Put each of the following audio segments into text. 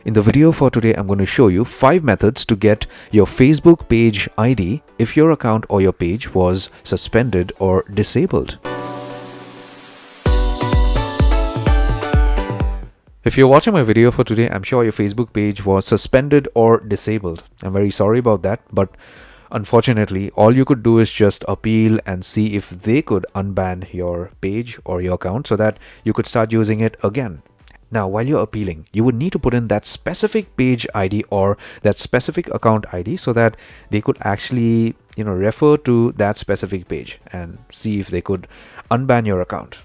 In the video for today, I'm going to show you 5 methods to get your Facebook page ID if your account or your page was suspended or disabled. If you're watching my video for today, I'm sure your Facebook page was suspended or disabled. I'm very sorry about that, but unfortunately, all you could do is just appeal and see if they could unban your page or your account so that you could start using it again. Now, while you're appealing, you would need to put in that specific page ID or that specific account ID so that they could actually, refer to that specific page and see if they could unban your account.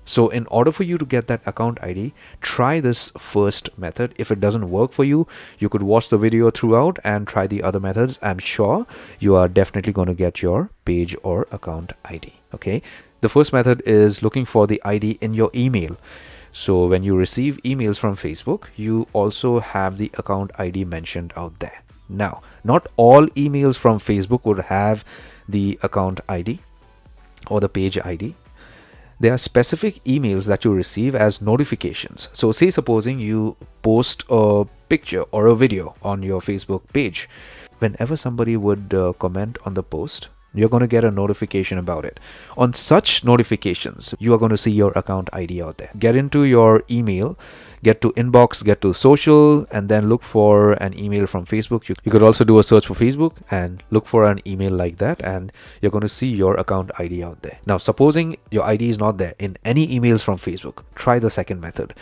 So in order for you to get that account ID, try this first method. If it doesn't work for you, you could watch the video throughout and try the other methods. I'm sure you are definitely going to get your page or account ID. Okay. The first method is looking for the ID in your email. So when you receive emails from Facebook, you also have the account ID mentioned out there. Now, not all emails from Facebook would have the account ID or the page ID. There are specific emails that you receive as notifications. So say supposing you post a picture or a video on your Facebook page. Whenever somebody would comment on the post, you're going to get a notification about it. On such notifications, you are going to see your account ID out there. Get into your email, get to inbox, get to social, and then look for an email from Facebook. You could also do a search for Facebook and look for an email like that, and you're going to see your account ID out there. Now, supposing your ID is not there in any emails from Facebook, try the second method.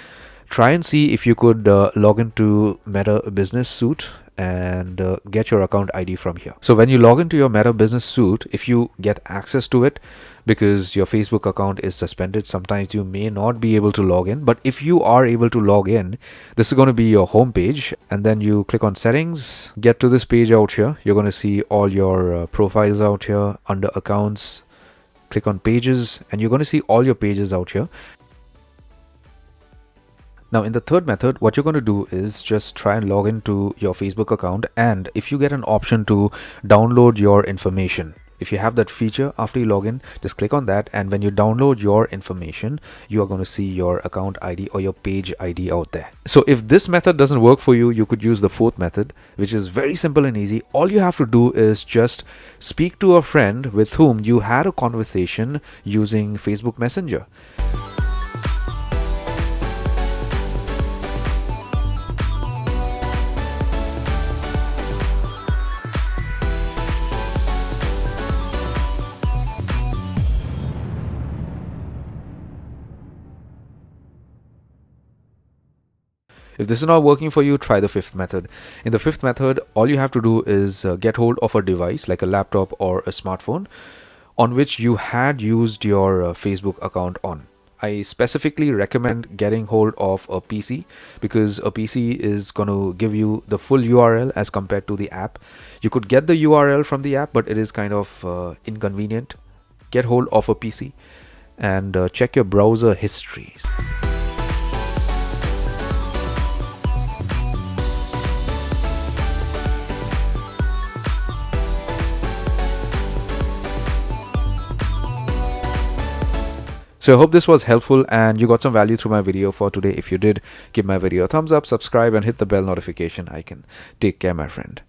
Try and see if you could log into Meta Business Suite and get your account ID from here. So when you log into your Meta Business Suite, if you get access to it, because your Facebook account is suspended, sometimes you may not be able to log in. But if you are able to log in, this is going to be your home page, and then you click on settings, get to this page out here. You're going to see all your profiles out here under accounts. Click on pages, and you're going to see all your pages out here. Now, in the third method, what you're going to do is just try and log into your Facebook account, and if you get an option to download your information, if you have that feature after you log in, just click on that, and when you download your information, you are going to see your account ID or your page ID out there. So if this method doesn't work for you, you could use the fourth method, which is very simple and easy. All you have to do is just speak to a friend with whom you had a conversation using Facebook Messenger. If this is not working for you, try the fifth method. In the fifth method, all you have to do is get hold of a device like a laptop or a smartphone on which you had used your Facebook account on. I specifically recommend getting hold of a PC because a PC is going to give you the full URL as compared to the app. You could get the URL from the app, but it is kind of inconvenient. Get hold of a PC and check your browser histories. So I hope this was helpful and you got some value through my video for today. If you did, give my video a thumbs up, subscribe, and hit the bell notification icon. Take care, my friend.